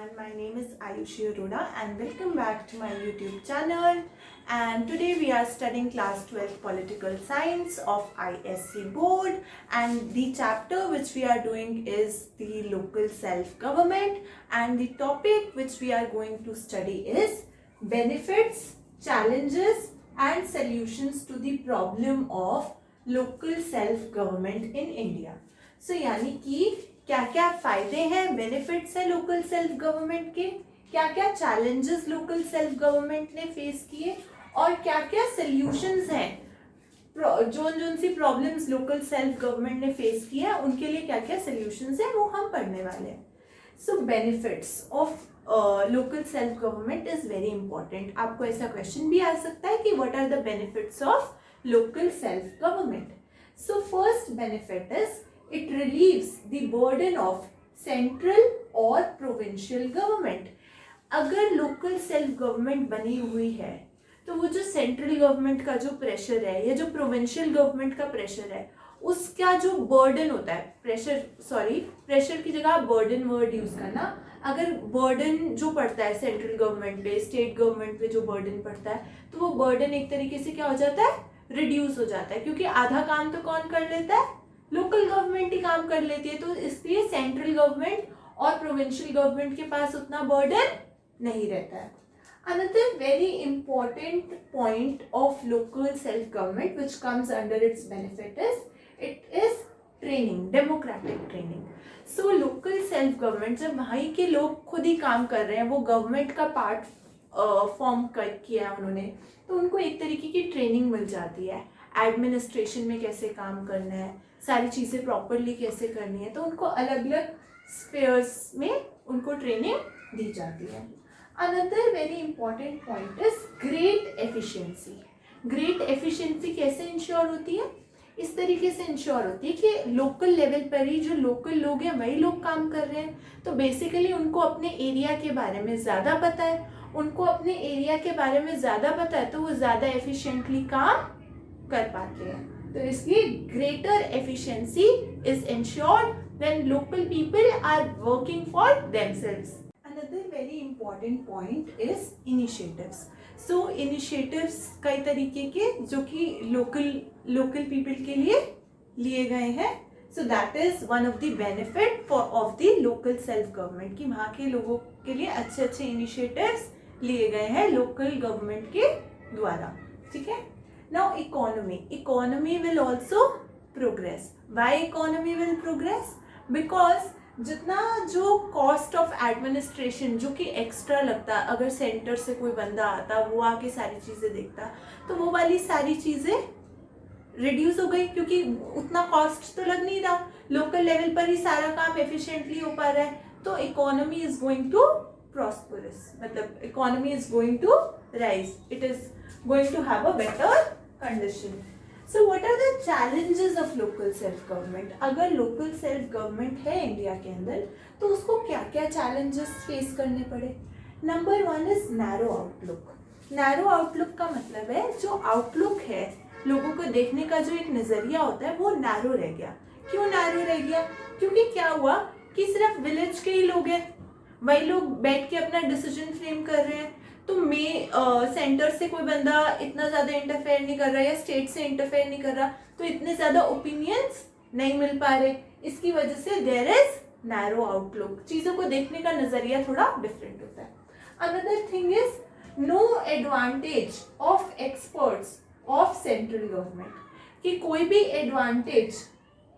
everyone, my name is Ayushi Arora and welcome back to my YouTube channel. And today we are studying class 12 political science of ISC board, and the chapter which we are doing is the local self-government, and the topic which we are going to study is benefits, challenges and solutions to the problem of local self-government in India. So यानी कि क्या क्या फायदे हैं, benefits है local self government के, क्या क्या चैलेंजेस लोकल सेल्फ गवर्नमेंट ने फेस किए और क्या क्या सोल्यूशंस हैं, जोन सी प्रॉब्लम्स लोकल सेल्फ गवर्नमेंट ने फेस किया उनके लिए क्या क्या सोल्यूशंस हैं वो हम पढ़ने वाले हैं. So benefits of local self government is very important. आपको ऐसा क्वेश्चन भी आ सकता है कि what are the benefits of local self government. So first benefit is it relieves the burden of central or provincial government. अगर local self government बनी हुई है तो वो जो central government का जो प्रेशर है या जो provincial government का प्रेशर है उसका जो burden होता है, प्रेशर की जगह आप burden word यूज करना. अगर burden जो पड़ता है सेंट्रल गवर्नमेंट पे, स्टेट गवर्नमेंट पे जो burden पड़ता है तो वो burden एक तरीके से क्या हो जाता है, रिड्यूस हो जाता है, क्योंकि आधा काम तो कौन कर लेता है, लोकल गवर्नमेंट ही काम कर लेती है. तो इसलिए सेंट्रल गवर्नमेंट और प्रोविंशियल गवर्नमेंट के पास उतना बर्डन नहीं रहता है. Another very important point of local self government which comes under its benefit is training, democratic training. So local self government जब वहीं के लोग खुद ही काम कर रहे हैं, वो गवर्नमेंट का पार्ट फॉर्म किया है उन्होंने, तो उनको एक तरीके की ट्रेनिंग मिल जाती है. एडमिनिस्ट्रेशन में कैसे काम करना है, सारी चीज़ें प्रॉपरली कैसे करनी है, तो उनको अलग अलग स्फीयर्स में उनको ट्रेनिंग दी जाती है. Another very important point is great efficiency. Great efficiency कैसे इंश्योर होती है, इस तरीके से इंश्योर होती है कि लोकल लेवल पर ही जो लोकल लोग हैं वही लोग काम कर रहे हैं, तो बेसिकली उनको अपने एरिया के बारे में ज़्यादा पता है, उनको अपने एरिया के बारे में ज़्यादा पता है तो वो ज़्यादा एफिशिएंटली काम कर पाते हैं. तो इसलिए greater efficiency is ensured when local people are working for themselves. Another very important point is initiatives. So initiatives कई तरीके के जो कि लोकल पीपल के लिए लिए गए हैं. So that is one of the benefit of the local self government कि वहाँ के लोगों के लिए अच्छे अच्छे इनिशिएटिव्स लिए गए हैं लोकल गवर्नमेंट के द्वारा. ठीक है. Now economy will also progress. Why economy will progress? Because जितना जो कॉस्ट ऑफ एडमिनिस्ट्रेशन जो कि एक्स्ट्रा लगता, अगर सेंटर से कोई बंदा आता वो आके सारी चीज़ें देखता तो वो वाली सारी चीज़ें रिड्यूस हो गई, क्योंकि उतना कॉस्ट तो लग नहीं रहा, लोकल लेवल पर ही सारा काम एफिशिएंटली हो पा रहा है. तो economy is going to prosperous, मतलब economy is going to rise, it is going to have a better condition. So what are the challenges of local self government? अगर local self government है India के अंदर तो उसको क्या क्या challenges face करने पड़े. Number 1 is narrow outlook. Narrow outlook का मतलब है जो outlook है, लोगों को देखने का जो एक नज़रिया होता है वो narrow रह गया. क्यों narrow रह गया? क्योंकि क्या हुआ कि सिर्फ विलेज के ही लोग हैं, वही लोग बैठ के अपना डिसीजन फ्रेम कर रहे हैं, तो सेंटर से कोई बंदा इतना ज़्यादा इंटरफेयर नहीं कर रहा या स्टेट से इंटरफेयर नहीं कर रहा, तो इतने ज़्यादा ओपिनियंस नहीं मिल पा रहे. इसकी वजह से देयर इज नैरो आउटलुक, चीज़ों को देखने का नज़रिया थोड़ा डिफरेंट होता है. Another thing is no advantage of experts of central government, कि कोई भी एडवांटेज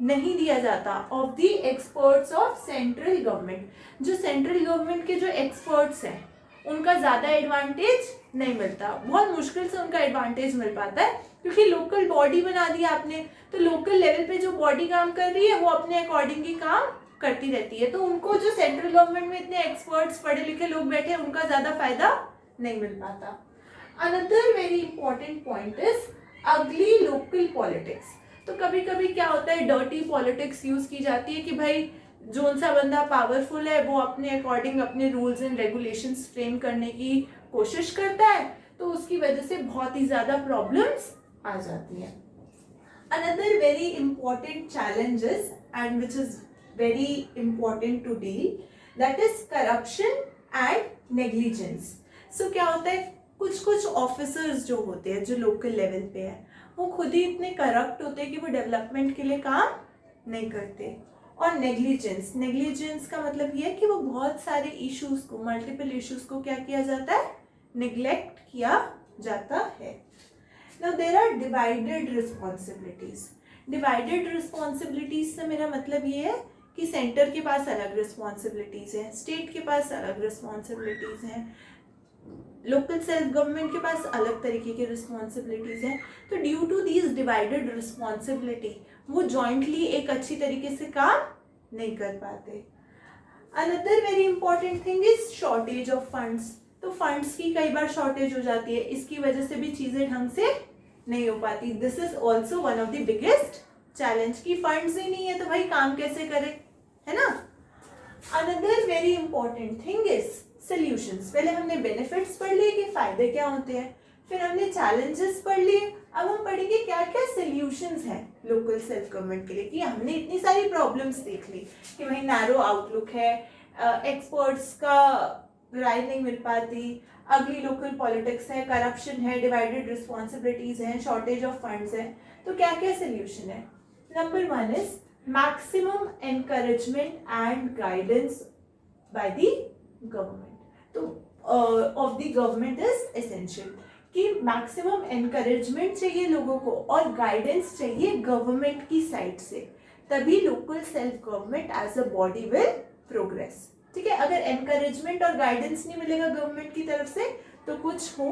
नहीं दिया जाता of the experts of central government. जो सेंट्रल गवर्नमेंट के जो एक्सपर्ट्स हैं उनका ज़्यादा एडवांटेज नहीं मिलता, बहुत मुश्किल से उनका एडवांटेज मिल पाता है, क्योंकि लोकल बॉडी बना दिया आपने, तो लोकल लेवल पे जो बॉडी काम कर रही है वो अपने अकॉर्डिंग ही काम करती रहती है, तो उनको जो सेंट्रल गवर्नमेंट में इतने एक्सपर्ट्स पढ़े लिखे लोग बैठे हैं उनका ज़्यादा फायदा नहीं मिल पाता. Another very important point is अगली लोकल पॉलिटिक्स. तो कभी कभी क्या होता है, डर्टी पॉलिटिक्स यूज़ की जाती है कि भाई जोन सा बंदा पावरफुल है वो अपने अकॉर्डिंग अपने रूल्स एंड रेगुलेशंस फ्रेम करने की कोशिश करता है, तो उसकी वजह से बहुत ही ज़्यादा प्रॉब्लम्स आ जाती हैं. Another very important challenges and which is very important to deal, that is corruption and negligence. So क्या होता है, कुछ कुछ ऑफिसर्स जो होते हैं जो लोकल लेवल पे है, वो खुद ही इतने करप्ट होते हैं कि वो डेवलपमेंट के लिए काम नहीं करते। और नेग्लिजेंस, नेग्लिजेंस का मतलब ये है कि वो बहुत सारे इश्यूज को, मल्टीपल इश्यूज को क्या किया जाता है, निग्लेक्ट किया जाता है। Now there are divided responsibilities. Divided responsibilities से मेरा मतलब ये है कि सेंटर के पास अलग रिस्पॉन्सिबिलिटीज हैं, स्टेट के पास अलग रिस्पॉन्सिबिलिटीज हैं, लोकल सेल्फ गवर्नमेंट के पास अलग तरीके की रिस्पॉन्सिबिलिटीज हैं। तो due to these divided responsibility वो जॉइंटली एक अच्छी तरीके से काम नहीं कर पाते। Another very important thing is shortage of funds. तो फंड्स की कई बार शॉर्टेज हो जाती है, इसकी वजह से भी चीजें ढंग से नहीं हो पाती। This is also one of the biggest challenge की फंड्स ही नहीं है तो भाई काम कैसे करे, है ना। Another very important thing is solutions. पहले हमने बेनिफिट्स पढ़ लिए कि फायदे क्या होते हैं, फिर हमने चैलेंजेस पढ़ लिए, अब हम पढ़ेंगे क्या क्या सॉल्यूशंस हैं लोकल सेल्फ गवर्नमेंट के लिए। कि हमने इतनी सारी प्रॉब्लम्स देख ली कि भाई नैरो आउटलुक है, एक्सपर्ट्स का राय नहीं मिल पाती, अगली लोकल पॉलिटिक्स है, करप्शन है, डिवाइडेड रिस्पॉन्सिबिलिटीज हैं, शॉर्टेज ऑफ फंड्स है। तो क्या क्या सॉल्यूशन है। Number 1 is maximum encouragement and guidance by the government. तो of the government is essential कि मैक्सिमम एनकरेजमेंट चाहिए लोगों को और गाइडेंस चाहिए गवर्नमेंट की साइड से, तभी local self government as a body will progress. ठीक है, अगर एनकरेजमेंट और गाइडेंस नहीं मिलेगा गवर्नमेंट की तरफ से तो कुछ हो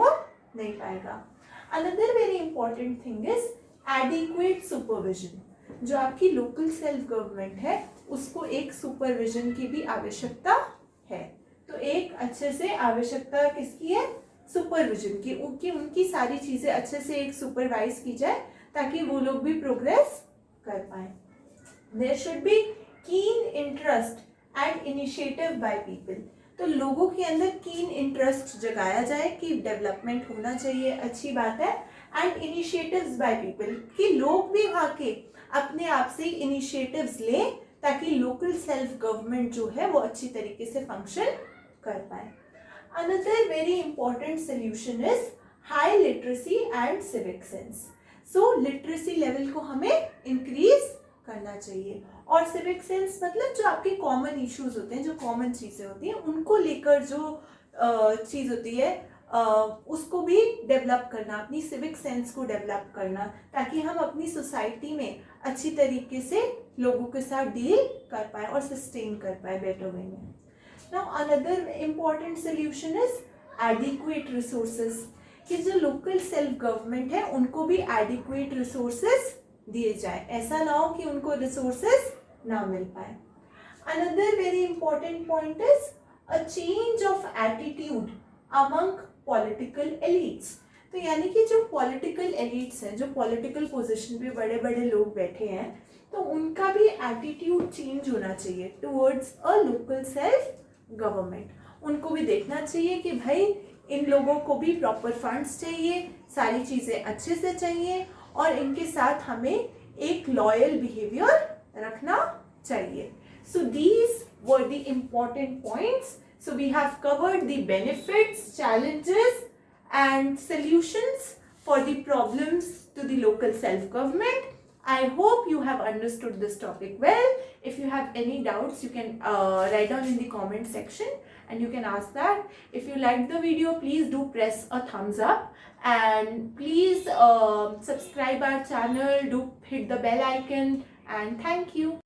नहीं पाएगा। Another very important thing is adequate supervision. जो आपकी लोकल सेल्फ गवर्नमेंट है उसको एक सुपरविजन की भी आवश्यकता है। तो एक अच्छे से आवश्यकता किसकी है, सुपरविजन की, उनकी सारी चीजें अच्छे से एक सुपरवाइज की जाए ताकि वो लोग भी प्रोग्रेस कर पाए। There should be keen interest and initiative by people. तो लोगों के अंदर कीन इंटरेस्ट जगाया जाए कि डेवलपमेंट होना चाहिए, अच्छी बात है, एंड इनिशिएटिव्स बाय पीपल कि लोग भी वहाँ के अपने आप से इनिशिएटिव्स लें ताकि लोकल सेल्फ गवर्नमेंट जो है वो अच्छी तरीके से फंक्शन कर पाए। Another very important solution is high literacy and civic sense. So literacy level को हमें इंक्रीज करना चाहिए और सिविक सेंस मतलब जो आपके कॉमन इश्यूज होते हैं, जो कॉमन चीज़ें होती हैं उनको लेकर जो चीज़ होती है उसको भी डेवलप करना, अपनी सिविक सेंस को डेवलप करना ताकि हम अपनी सोसाइटी में अच्छी तरीके से लोगों के साथ डील कर पाए और सस्टेन कर पाए बेटर वे में। Now another important solution is adequate resources कि जो लोकल सेल्फ गवर्नमेंट है उनको भी एडिक्वेट रिसोर्सेज दिए जाए, ऐसा ना हो कि उनको रिसोर्सेज ना मिल पाए। Another very important point is a change of attitude among political elites. तो यानी कि जो पॉलिटिकल एलिट्स हैं, जो पॉलिटिकल पोजीशन पे बड़े बड़े लोग बैठे हैं, तो उनका भी एटीट्यूड चेंज होना चाहिए towards a local self government. उनको भी देखना चाहिए कि भाई इन लोगों को भी प्रॉपर फंड्स चाहिए, सारी चीज़ें अच्छे से चाहिए और इनके साथ हमें एक लॉयल बिहेवियर रखना चाहिए। So these were the important points. So we have covered the benefits, challenges and solutions for the problems to the local self-government. I hope you have understood this topic well. If you have any doubts, you can write down in the comment section and you can ask that. If you liked the video, please do press a thumbs up and please subscribe our channel, do hit the bell icon and thank you.